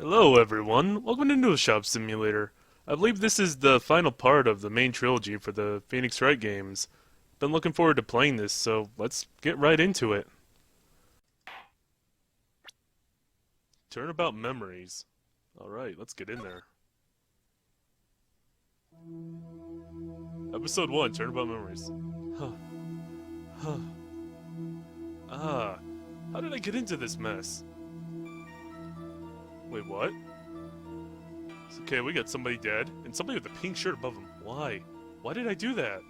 Hello everyone, welcome to Noodle Shop Simulator. I believe this is the final part of the main trilogy for the Phoenix Wright games. Been looking forward to playing this, so let's get right into it. Turnabout Memories. Alright, let's get in there. Episode 1, Turnabout Memories. Huh. Huh. Ah, how did I get into this mess? Wait, what? Okay, we got somebody dead, and somebody with a pink shirt above him. Why? Why did I do that?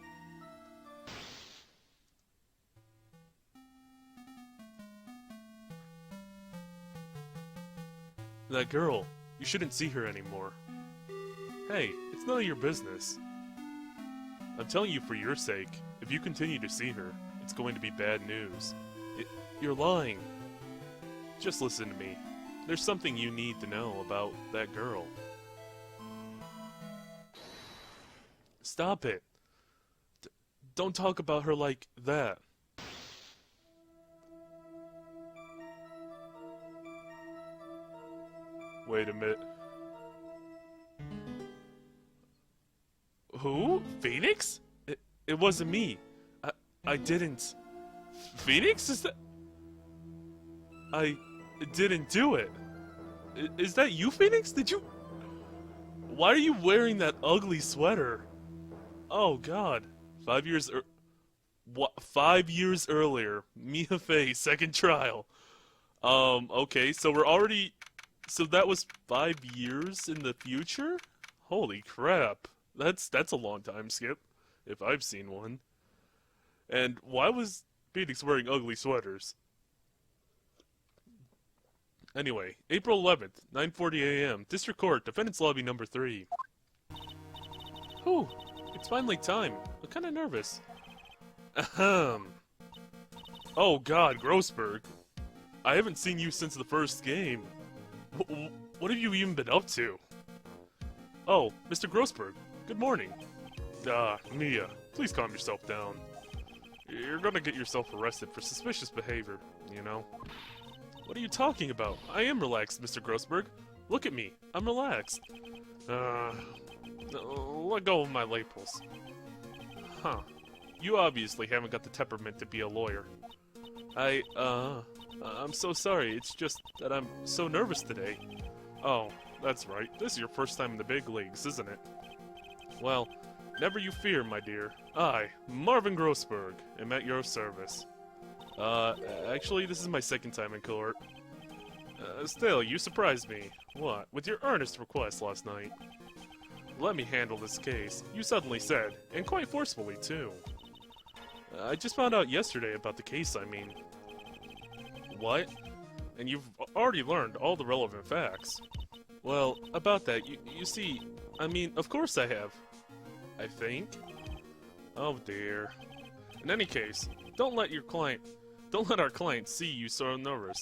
That girl. You shouldn't see her anymore. Hey, it's none of your business. I'm telling you for your sake. If you continue to see her, it's going to be bad news. You're lying. Just listen to me. There's something you need to know about that girl. Stop it. Don't talk about her like that. Wait a minute. Who? Phoenix? It wasn't me. I didn't. Phoenix? Is that... I didn't do it. Is that you, Phoenix? Did you... Why are you wearing that ugly sweater? Oh, God. 5 years... What? 5 years earlier. Mia Fey, second trial. Okay, so we're already... So that was 5 years in the future? Holy crap. That's a long time skip, if I've seen one. And why was Phoenix wearing ugly sweaters? Anyway, April 11th, 9:40 a.m. District Court, Defendant's Lobby number 3. Whew, it's finally time. I'm kinda nervous. Ahem. Oh god, GROSSBERG. I haven't seen you since the first game. What have you even been up to? Oh, Mr. GROSSBERG, good morning. Mia, please calm yourself down. You're gonna get yourself arrested for suspicious behavior, you know? What are you talking about? I am relaxed, Mr. GROSSBERG. Look at me. I'm relaxed. Let go of my lapels. Huh. You obviously haven't got the temperament to be a lawyer. I'm so sorry. It's just that I'm so nervous today. Oh, that's right. This is your first time in the big leagues, isn't it? Well, never you fear, my dear. I, Marvin GROSSBERG, am at your service. Actually, this is my second time in court. Still, you surprised me. What? With your earnest request last night. Let me handle this case, you suddenly said, and quite forcefully, too. I just found out yesterday about the case, I mean. What? And you've already learned all the relevant facts. Well, about that, you see, I mean, of course I have. I think? Oh dear. In any case, don't let our client see you so nervous.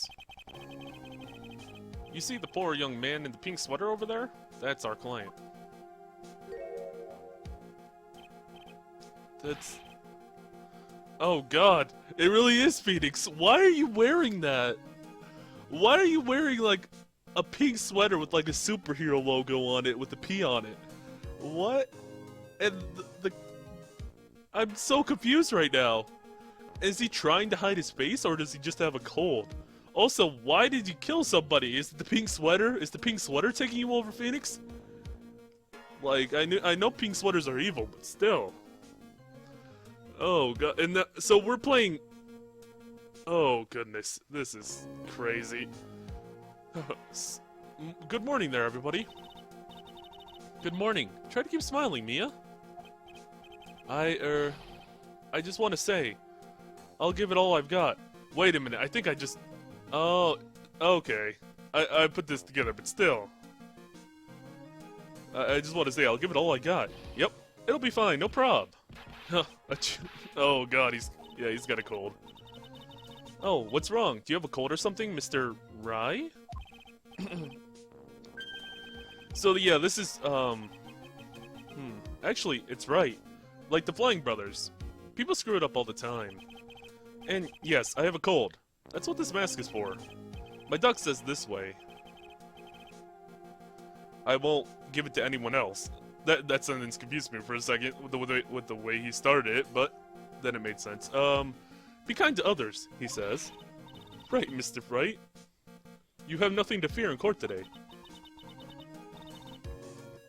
You see the poor young man in the pink sweater over there? That's our client. That's... Oh god, it really is Phoenix. Why are you wearing that? Why are you wearing, like, a pink sweater with, like, a superhero logo on it with a P on it? What? And I'm so confused right now. Is he trying to hide his face, or does he just have a cold? Also, why did you kill somebody? Is it the pink sweater? Is the pink sweater taking you over, Phoenix? Like, I know pink sweaters are evil, but still. Oh god, and so we're playing... Oh goodness, this is crazy. Good morning there, everybody. Good morning. Try to keep smiling, Mia. I just want to say, I'll give it all I've got. Wait a minute, I think I just... Oh, okay. I put this together, but still. I just want to say, I'll give it all I got. Yep, it'll be fine, no prob. Oh god, he's got a cold. Oh, what's wrong? Do you have a cold or something, Mr. Rye? So yeah, this is, actually, it's right. Like the Flying Brothers. People screw it up all the time. And yes, I have a cold. That's what this mask is for. My duck says this way. I won't give it to anyone else. That sentence confused me for a second with the way he started it, but then it made sense. Be kind to others, he says. Right, Mr. Wright. You have nothing to fear in court today.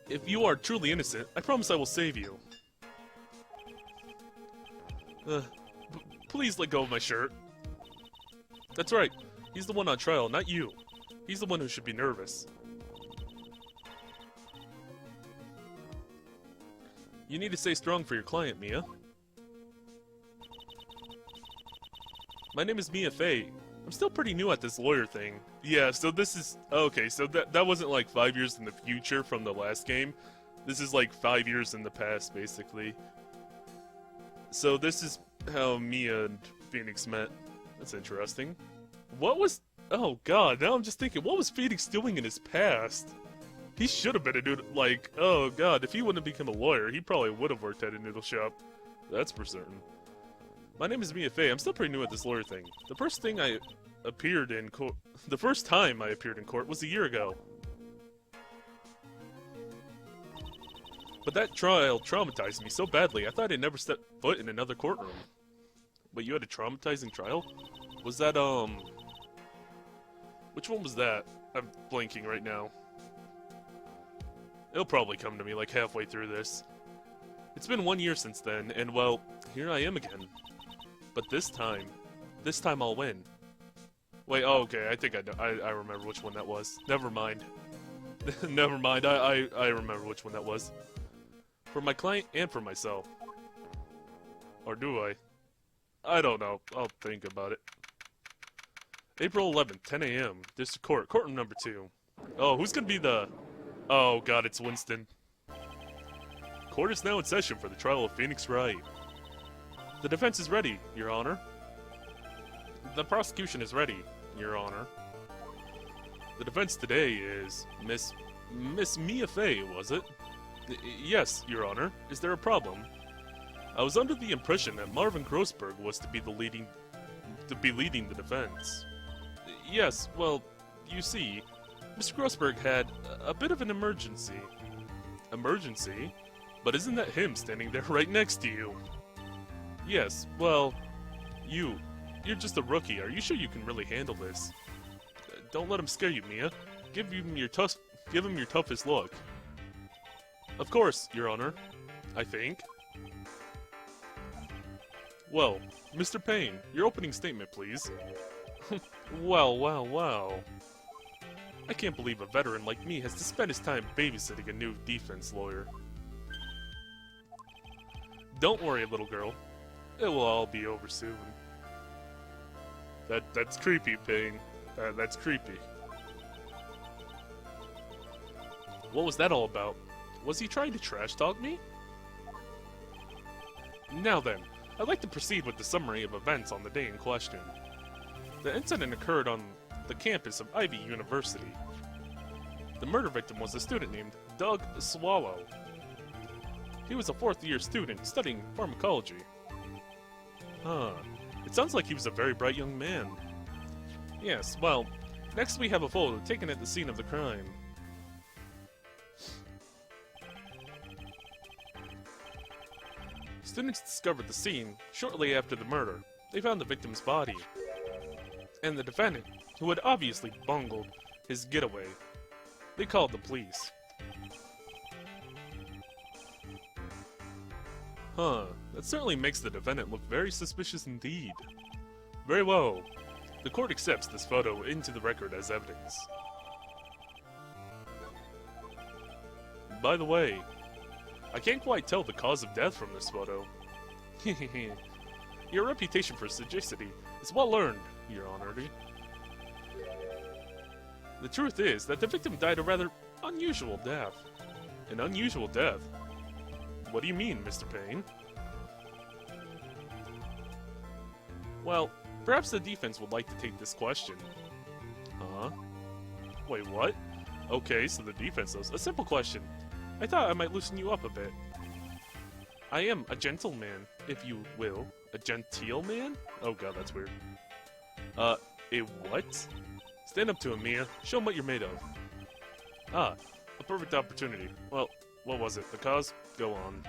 If you are truly innocent, I promise I will save you. Please let go of my shirt. That's right. He's the one on trial, not you. He's the one who should be nervous. You need to stay strong for your client, Mia. My name is Mia Fey. I'm still pretty new at this lawyer thing. Yeah, so this is... Okay, so that wasn't like 5 years in the future from the last game. This is like 5 years in the past, basically. So this is how Mia and Phoenix met. That's interesting. What was... Oh god, now I'm just thinking, what was Phoenix doing in his past? He should have been a dude, like, oh god, if he wouldn't have become a lawyer, he probably would have worked at a noodle shop. That's for certain. My name is Mia Fey. I'm still pretty new at this lawyer thing. The first time I appeared in court was a year ago. But that trial traumatized me so badly, I thought I'd never step foot in another courtroom. But you had a traumatizing trial? Was that, which one was that? I'm blanking right now. It'll probably come to me like halfway through this. It's been 1 year since then, and well, here I am again. But this time I'll win. Wait, oh, okay, I think I remember which one that was. Never mind. Never mind, I remember which one that was. For my client and for myself. Or do I? I don't know. I'll think about it. April 11th, 10 a.m. District Court, courtroom number 2. Oh, who's gonna be the... Oh god, it's Winston. Court is now in session for the trial of Phoenix Wright. The defense is ready, Your Honor. The prosecution is ready, Your Honor. The defense today is Miss Mia Fey, was it? Yes, Your Honor. Is there a problem? I was under the impression that Marvin GROSSBERG was to be leading the defense. Yes, well, you see, Mr. GROSSBERG had a bit of an emergency. Emergency? But isn't that him standing there right next to you? Yes, well, you're just a rookie. Are you sure you can really handle this? Don't let him scare you, Mia. Give him your toughest look. Of course, Your Honor. I think. Well, Mr. Payne, your opening statement, please. Well. I can't believe a veteran like me has to spend his time babysitting a new defense lawyer. Don't worry, little girl. It will all be over soon. That's creepy, Payne. That's creepy. What was that all about? Was he trying to trash talk me? Now then, I'd like to proceed with the summary of events on the day in question. The incident occurred on the campus of Ivy University. The murder victim was a student named Doug Swallow. He was a fourth-year student studying pharmacology. Huh. It sounds like he was a very bright young man. Yes, well, next we have a photo taken at the scene of the crime. Students discovered the scene shortly after the murder. They found the victim's body. And the defendant, who had obviously bungled his getaway. They called the police. Huh, that certainly makes the defendant look very suspicious indeed. Very well. The court accepts this photo into the record as evidence. By the way, I can't quite tell the cause of death from this photo. Your reputation for sagacity is well earned, Your Honor. The truth is that the victim died a rather unusual death. An unusual death? What do you mean, Mr. Payne? Well, perhaps the defense would like to take this question. Huh? Wait, what? Okay, so the defense does. A simple question. I thought I might loosen you up a bit. I am a gentleman, if you will. A genteel man? Oh god, that's weird. A what? Stand up to him, Mia. Show him what you're made of. Ah, A perfect opportunity. Well, what was it? The cause? Go on.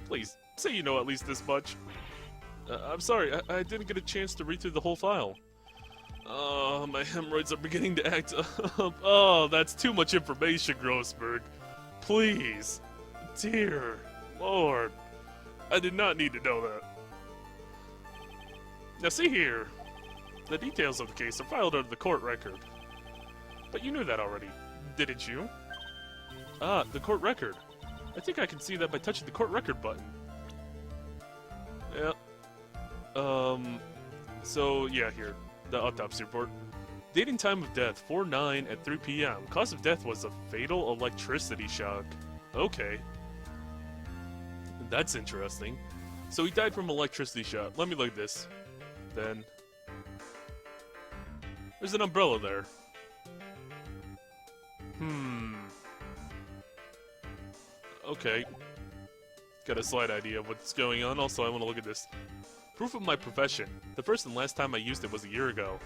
Please, say you know at least this much. I'm sorry, I didn't get a chance to read through the whole file. Oh, my hemorrhoids are beginning to act up. Oh, that's too much information, GROSSBERG. Please. Dear Lord. I did not need to know that. Now see here. The details of the case are filed under the court record. But you knew that already, didn't you? Ah, the court record. I think I can see that by touching the court record button. Yeah. So, yeah, here. The autopsy report. Date and time of death, 4/9 at 3 p.m. Cause of death was a fatal electricity shock. Okay. That's interesting. So he died from electricity shock. Let me look at this. Then... there's an umbrella there. Okay. Got a slight idea of what's going on. Also, I want to look at this. Proof of my profession. The first and last time I used it was a year ago.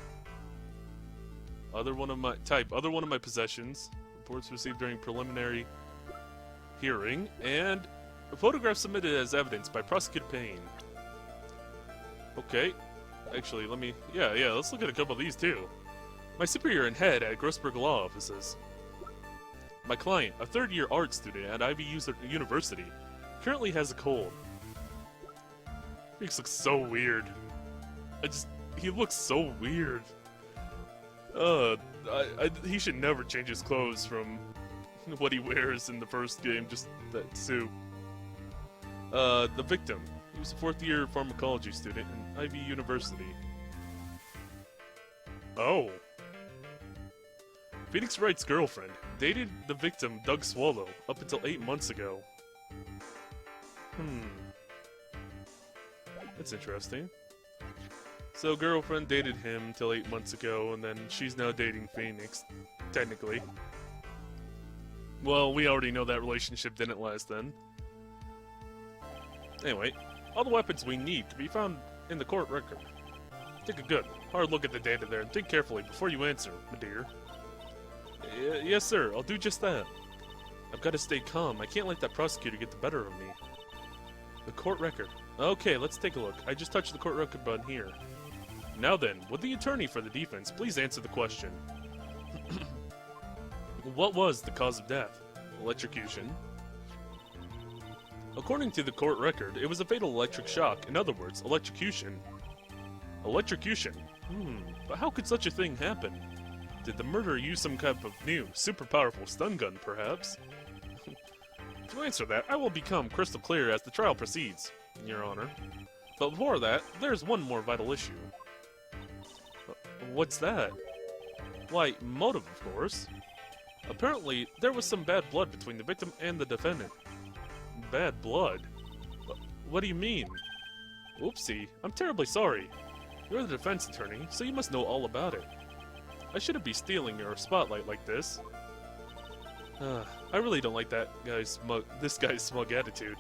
Other one of my possessions. Reports received during preliminary hearing. And a photograph submitted as evidence by Prosecutor Payne. Okay. Actually, let me... Yeah, let's look at a couple of these, too. My superior and head at GROSSBERG Law Offices. My client, a third-year art student at Ivy University, currently has a cold. He looks so weird. He looks so weird. He should never change his clothes from what he wears in the first game, just that suit. The victim. He was a fourth-year pharmacology student at Ivy University. Oh. Phoenix Wright's girlfriend dated the victim, Doug Swallow, up until 8 months ago. That's interesting. So, girlfriend dated him till 8 months ago, and then she's now dating Phoenix, technically. Well, we already know that relationship didn't last then. Anyway, all the weapons we need can be found in the court record. Take a good, hard look at the data there and think carefully before you answer, my dear. Yes, sir, I'll do just that. I've got to stay calm. I can't let that prosecutor get the better of me. The court record. Okay, let's take a look. I just touched the court record button here. Now then, would the attorney for the defense please answer the question? What was the cause of death? Electrocution. According to the court record, it was a fatal electric shock. In other words, electrocution. Electrocution? But how could such a thing happen? Did the murderer use some kind of new, super powerful stun gun, perhaps? To answer that, I will become crystal clear as the trial proceeds, Your Honor. But before that, there's one more vital issue. What's that? Why, motive, of course. Apparently, there was some bad blood between the victim and the defendant. Bad blood? What do you mean? Oopsie, I'm terribly sorry. You're the defense attorney, so you must know all about it. I shouldn't be stealing your spotlight like this. I really don't like this guy's smug attitude.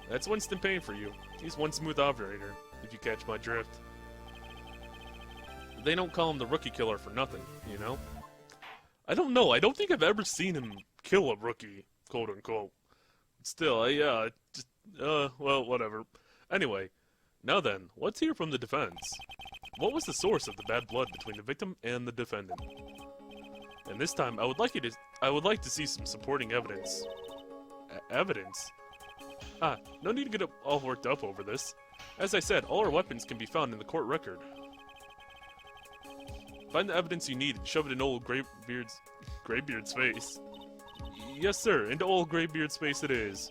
That's Winston Payne for you. He's one smooth operator, if you catch my drift. They don't call him the rookie killer for nothing, you know? I don't know, I don't think I've ever seen him kill a rookie, quote unquote. Still, well, whatever. Anyway, now then, let's hear from the defense. What was the source of the bad blood between the victim and the defendant? And this time, I would like to see some supporting evidence. Evidence? No need to get all worked up over this. As I said, all our weapons can be found in the court record. Find the evidence you need and shove it in old Graybeard's face. Yes, sir, into old Graybeard's face it is.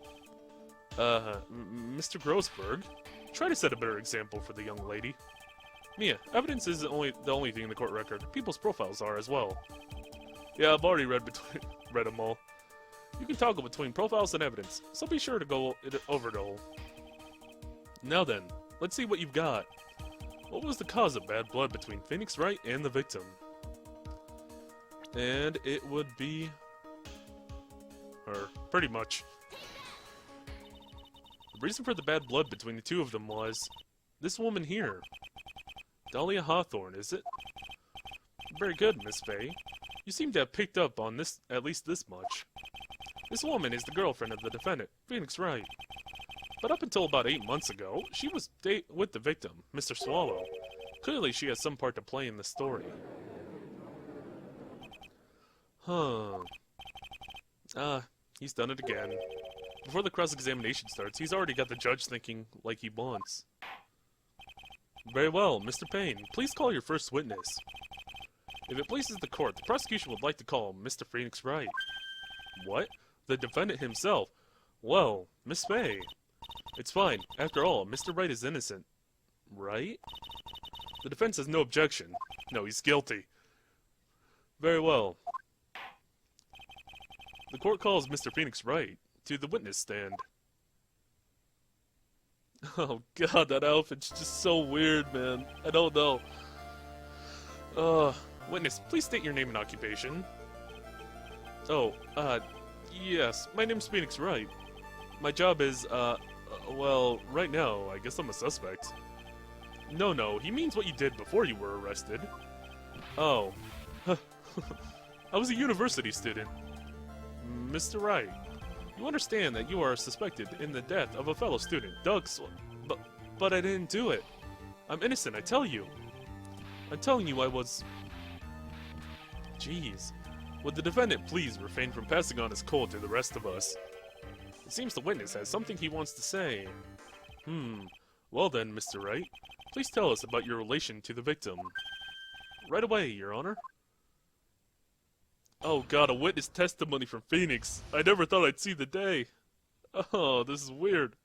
Mr. GROSSBERG, try to set a better example for the young lady. Mia, evidence isn't the only thing in the court record. People's profiles are as well. Yeah, I've already read them all. You can toggle between profiles and evidence, so be sure to go over it all. Now then, let's see what you've got. What was the cause of bad blood between Phoenix Wright and the victim? And it would be her, pretty much. The reason for the bad blood between the two of them was this woman here. Dahlia Hawthorne, is it? Very good, Miss Faye. You seem to have picked up on this, at least this much. This woman is the girlfriend of the defendant, Phoenix Wright. But up until about 8 months ago, she was with the victim, Mr. Swallow. Clearly she has some part to play in the story. He's done it again. Before the cross-examination starts, he's already got the judge thinking like he wants. Very well, Mr. Payne, please call your first witness. If it pleases the court, the prosecution would like to call Mr. Phoenix Wright. What? The defendant himself? Well, Miss May. It's fine. After all, Mr. Wright is innocent. Right? The defense has no objection. No, he's guilty. Very well. The court calls Mr. Phoenix Wright to the witness stand. Oh god, that outfit's just so weird, man. I don't know. Witness, please state your name and occupation. Oh, yes, my name's Phoenix Wright. My job is, well, right now, I guess I'm a suspect. No, he means what you did before you were arrested. Oh. I was a university student. Mr. Wright, you understand that you are suspected in the death of a fellow student, Doug but I didn't do it. I'm innocent, I tell you. I'm telling you I was... Jeez. Would the defendant please refrain from passing on his cold to the rest of us? It seems the witness has something he wants to say. Well then, Mr. Wright, please tell us about your relation to the victim. Right away, Your Honor. Oh god, a witness testimony from Phoenix. I never thought I'd see the day. Oh, this is weird.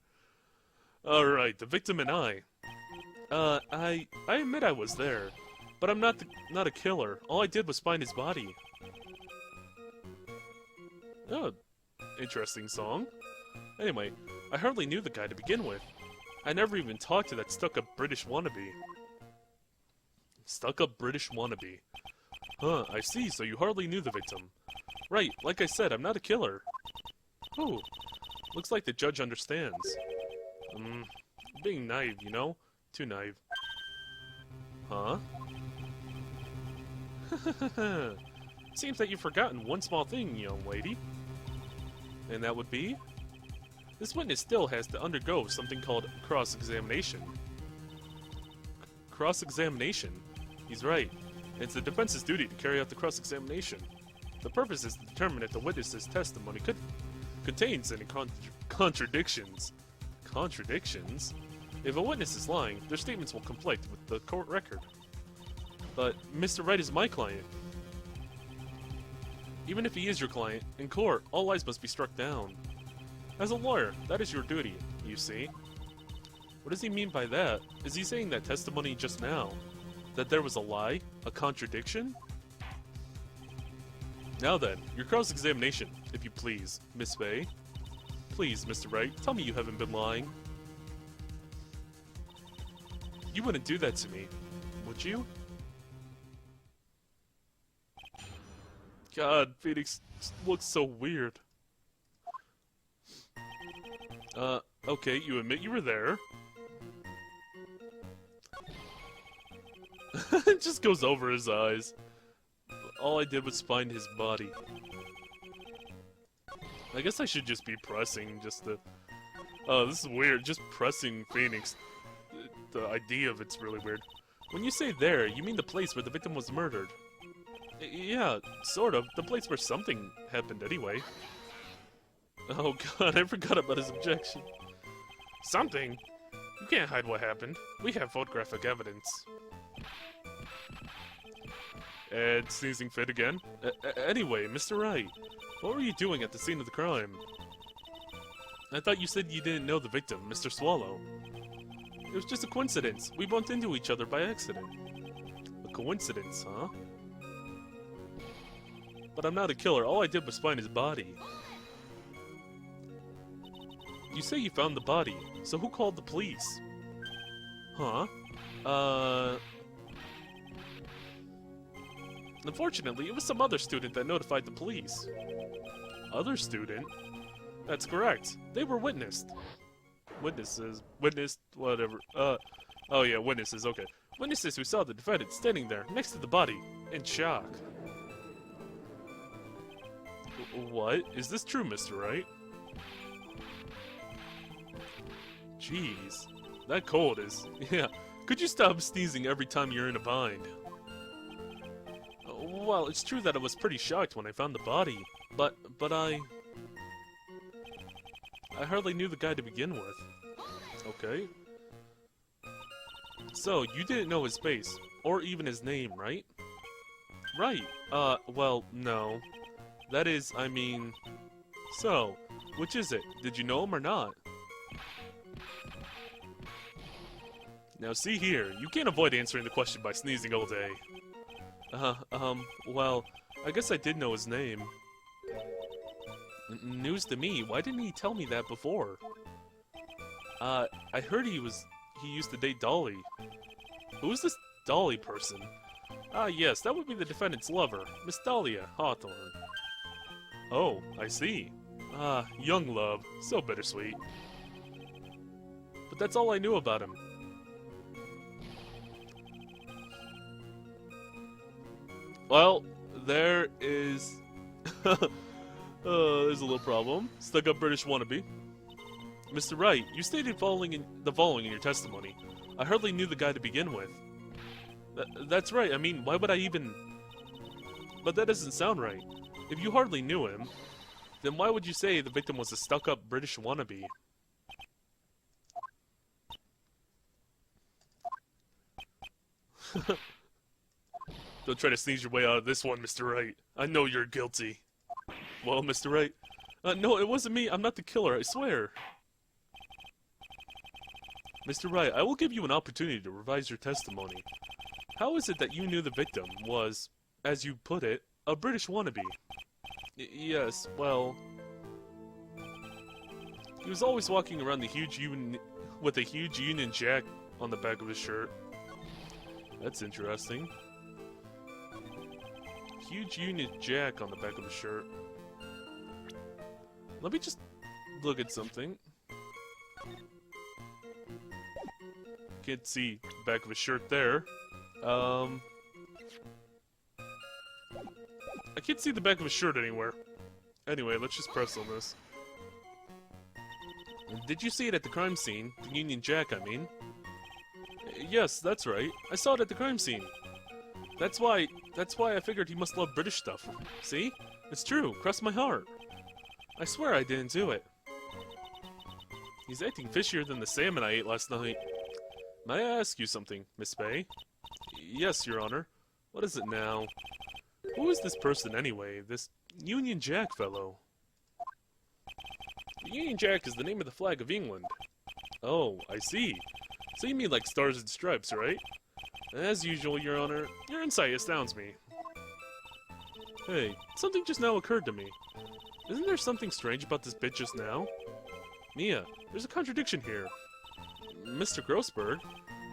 Alright, the victim and I. I admit I was there, but I'm not a killer. All I did was find his body. Oh, interesting song. Anyway, I hardly knew the guy to begin with. I never even talked to that stuck-up British wannabe. Stuck-up British wannabe. Huh, I see, so you hardly knew the victim. Right, like I said, I'm not a killer. Ooh, looks like the judge understands. Being naive, you know? Too naive. Huh? Seems that you've forgotten one small thing, young lady. And that would be? This witness still has to undergo something called cross-examination. Cross-examination? He's right. It's the defense's duty to carry out the cross-examination. The purpose is to determine if the witness's testimony contains any contradictions. Contradictions? If a witness is lying, their statements will conflict with the court record. But Mr. Wright is my client. Even if he is your client, in court, all lies must be struck down. As a lawyer, that is your duty, you see. What does he mean by that? Is he saying that testimony just now? That there was a lie? A contradiction? Now then, your cross-examination, if you please, Miss Faye. Please, Mr. Wright, tell me you haven't been lying. You wouldn't do that to me, would you? God, Phoenix looks so weird. Okay, you admit you were there. It just goes over his eyes. All I did was find his body. I guess I should just be pressing just to... Oh, this is weird. Just pressing Phoenix. The idea of it's really weird. When you say there, you mean the place where the victim was murdered. Yeah, sort of. The place where something happened anyway. Oh god, I forgot about his objection. Something? You can't hide what happened. We have photographic evidence. And sneezing fit again. Anyway, Mr. Wright, what were you doing at the scene of the crime? I thought you said you didn't know the victim, Mr. Swallow. It was just a coincidence. We bumped into each other by accident. A coincidence, huh? But I'm not a killer. All I did was find his body. You say you found the body, so who called the police? Huh? Unfortunately, it was some other student that notified the police. Other student? That's correct. They were witnessed. Witnessed, whatever. Oh yeah, witnesses, okay. Witnesses who saw the defendant standing there, next to the body, in shock. What? Is this true, Mr. Wright? Jeez. That cold is... Yeah. Could you stop sneezing every time you're in a bind? Well, it's true that I was pretty shocked when I found the body. But I hardly knew the guy to begin with. Okay. So, you didn't know his face, or even his name, right? Right. Well, no. That is, I mean... So, which is it? Did you know him or not? Now see here, you can't avoid answering the question by sneezing all day. Well, I guess I did know his name. News to me, why didn't he tell me that before? I heard he used to date Dolly. Who is this Dolly person? Ah, yes, that would be the defendant's lover, Miss Dahlia Hawthorne. Oh, I see. Ah, young love, so bittersweet. But that's all I knew about him. Well, there is... there's a little problem. Stuck-up British wannabe. Mr. Wright, you stated the following in your testimony. I hardly knew the guy to begin with. That's right, I mean, why would I even... But that doesn't sound right. If you hardly knew him, then why would you say the victim was a stuck-up British wannabe? Don't try to sneeze your way out of this one, Mr. Wright. I know you're guilty. Well, Mr. Wright... no, it wasn't me. I'm not the killer, I swear. Mr. Wright, I will give you an opportunity to revise your testimony. How is it that you knew the victim was, as you put it, a British wannabe? Yes, well... He was always walking around with a huge Union Jack on the back of his shirt. That's interesting. Huge Union Jack on the back of his shirt. Let me just look at something. Can't see the back of his shirt there. I can't see the back of his shirt anywhere. Anyway, let's just press on this. Did you see it at the crime scene? The Union Jack, I mean. Yes, that's right. I saw it at the crime scene. That's why I figured he must love British stuff. See? It's true, cross my heart. I swear I didn't do it. He's acting fishier than the salmon I ate last night. May I ask you something, Miss Bay? Yes, Your Honor. What is it now? Who is this person anyway, this Union Jack fellow? The Union Jack is the name of the flag of England. Oh, I see. So you mean like Stars and Stripes, right? As usual, Your Honor, your insight astounds me. Hey, something just now occurred to me. Isn't there something strange about this bit just now? Mia, there's a contradiction here. Mr. GROSSBERG,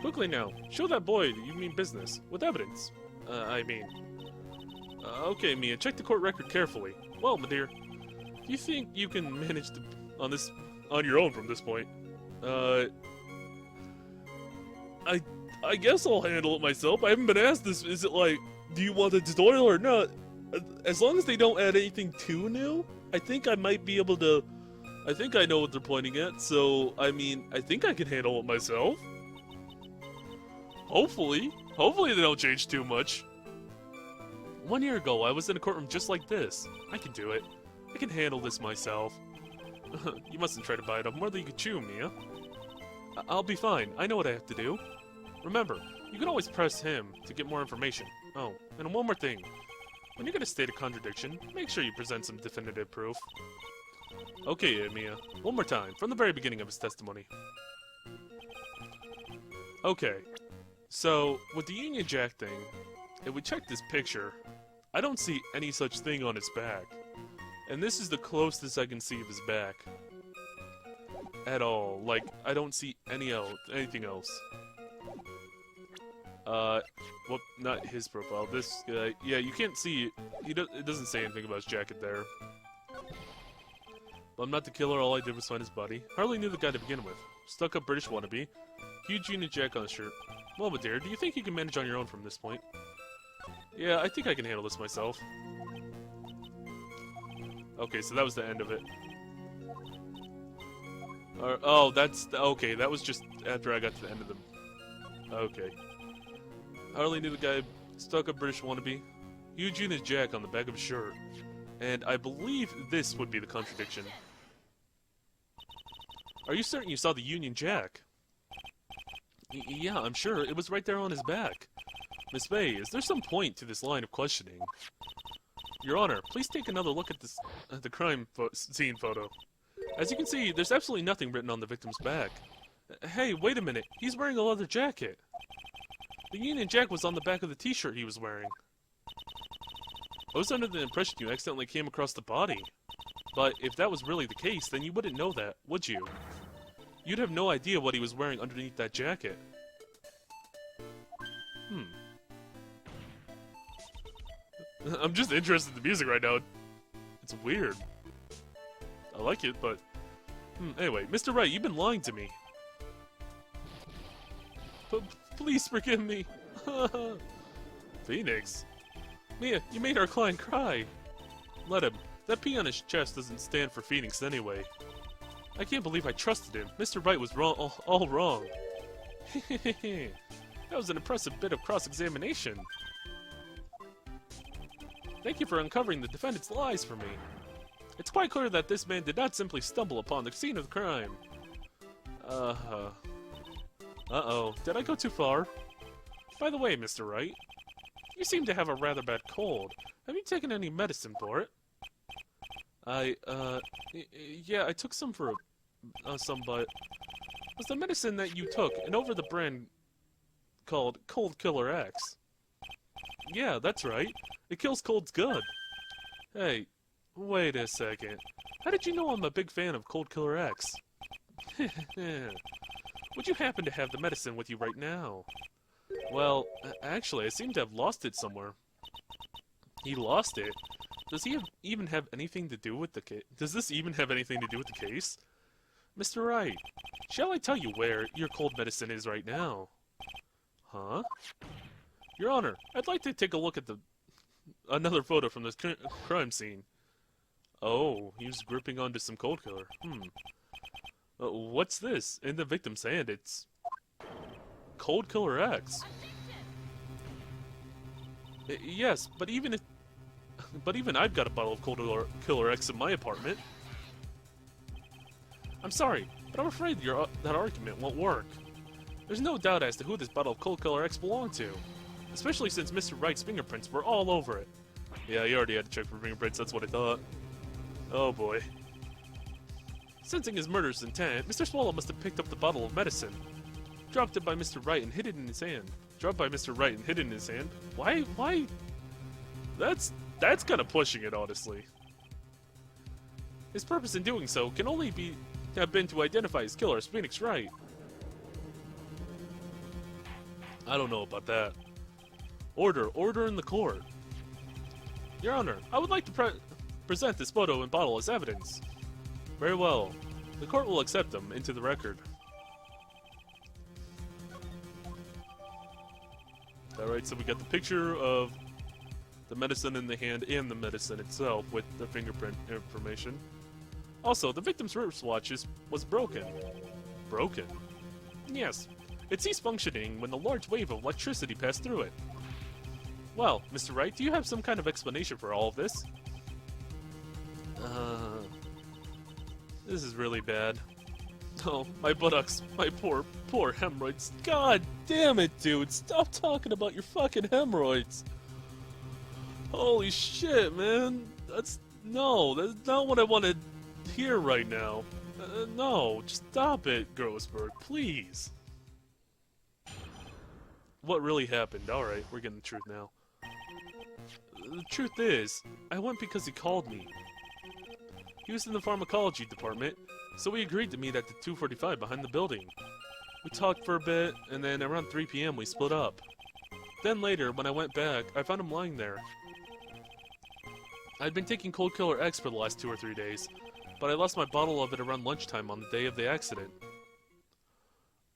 quickly now, show that boy that you mean business, with evidence. Okay, Mia, check the court record carefully. Well, my dear, do you think you can manage on your own from this point? I guess I'll handle it myself. I haven't been asked this. Is it like, do you want a tutorial or not? As long as they don't add anything too new, I think I might be able to... I think I know what they're pointing at, so, I mean, I think I can handle it myself. Hopefully. Hopefully they don't change too much. 1 year ago, I was in a courtroom just like this. I can do it. I can handle this myself. You mustn't try to bite off more than you can chew, Mia. I'll be fine. I know what I have to do. Remember, you can always press him to get more information. Oh, and one more thing. When you're going to state a contradiction, make sure you present some definitive proof. Okay, Mia. One more time, from the very beginning of his testimony. Okay. So, with the Union Jack thing, if we check this picture, I don't see any such thing on his back. And this is the closest I can see of his back. At all. Like, I don't see anything else. Well, not his profile. This guy. Yeah, you can't see it. It doesn't say anything about his jacket there. But I'm not the killer. All I did was find his body. Hardly knew the guy to begin with. Stuck-up British wannabe. Huge Union Jack on his shirt. Well, my dear, do you think you can manage on your own from this point? Yeah, I think I can handle this myself. Okay, so that was the end of it. Oh, that's... Okay, that was just after I got to the end of them. Okay. I hardly knew the guy, stuck-up British wannabe. Huge Union Jack on the back of his shirt. And I believe this would be the contradiction. Are you certain you saw the Union Jack? Yeah, I'm sure. It was right there on his back. Miss May, is there some point to this line of questioning? Your Honor, please take another look at this, the crime scene photo. As you can see, there's absolutely nothing written on the victim's back. Hey, wait a minute. He's wearing a leather jacket. The Union Jack was on the back of the t-shirt he was wearing. I was under the impression you accidentally came across the body. But if that was really the case, then you wouldn't know that, would you? You'd have no idea what he was wearing underneath that jacket. I'm just interested in the music right now. It's weird. I like it, but... Anyway, Mr. Wright, you've been lying to me. Please forgive me. Phoenix? Mia, you made our client cry. Let him. That P on his chest doesn't stand for Phoenix anyway. I can't believe I trusted him. Mr. Wright was wrong, all wrong. That was an impressive bit of cross-examination. Thank you for uncovering the defendant's lies for me. It's quite clear that this man did not simply stumble upon the scene of the crime. Uh-oh. Did I go too far? By the way, Mr. Wright, you seem to have a rather bad cold. Have you taken any medicine for it? Yeah, I took some for but... Was the medicine that you took an over-the-brand called Cold Killer X? Yeah, that's right. It kills colds good. Hey, wait a second. How did you know I'm a big fan of Cold Killer X? Would you happen to have the medicine with you right now? Well, actually, I seem to have lost it somewhere. He lost it? Does he even have anything to do with the case? Does this even have anything to do with the case? Mr. Wright, shall I tell you where your cold medicine is right now? Huh? Your Honor, I'd like to take a look at another photo from this crime scene. Oh, he was gripping onto some cold killer. What's this? In the victim's hand, it's... Cold Killer X. Yes, but even I've got a bottle of Cold Killer X in my apartment. I'm sorry, but I'm afraid that argument won't work. There's no doubt as to who this bottle of Cold Killer X belonged to. Especially since Mr. Wright's fingerprints were all over it. Yeah, you already had to check for fingerprints, that's what I thought. Oh boy. Sensing his murderous intent, Mr. Swallow must have picked up the bottle of medicine. Dropped it by Mr. Wright and hid it in his hand. Why? That's kind of pushing it, honestly. His purpose in doing so can only have been to identify his killer as Phoenix Wright. I don't know about that. Order in the court. Your Honor, I would like to present this photo and bottle as evidence. Very well. The court will accept them into the record. Alright, so we got the picture of the medicine in the hand and the medicine itself with the fingerprint information. Also, the victim's wristwatch was broken. Broken? Yes. It ceased functioning when a large wave of electricity passed through it. Well, Mr. Wright, do you have some kind of explanation for all of this? This is really bad. Oh, my buttocks, my poor hemorrhoids. God damn it, dude, stop talking about your fucking hemorrhoids. Holy shit, man. That's not what I want to hear right now. No, just stop it, GROSSBERG, please. What really happened? Alright, we're getting the truth now. The truth is, I went because he called me. He was in the pharmacology department, so we agreed to meet at the 245 behind the building. We talked for a bit, and then around 3 p.m. we split up. Then later, when I went back, I found him lying there. I'd been taking Cold Killer X for the last 2 or 3 days, but I lost my bottle of it around lunchtime on the day of the accident.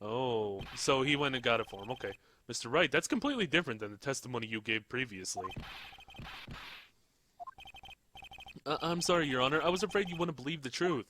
Oh, so he went and got it for him. Okay. Mr. Wright, that's completely different than the testimony you gave previously. I'm sorry, Your Honor. I was afraid you wouldn't believe the truth.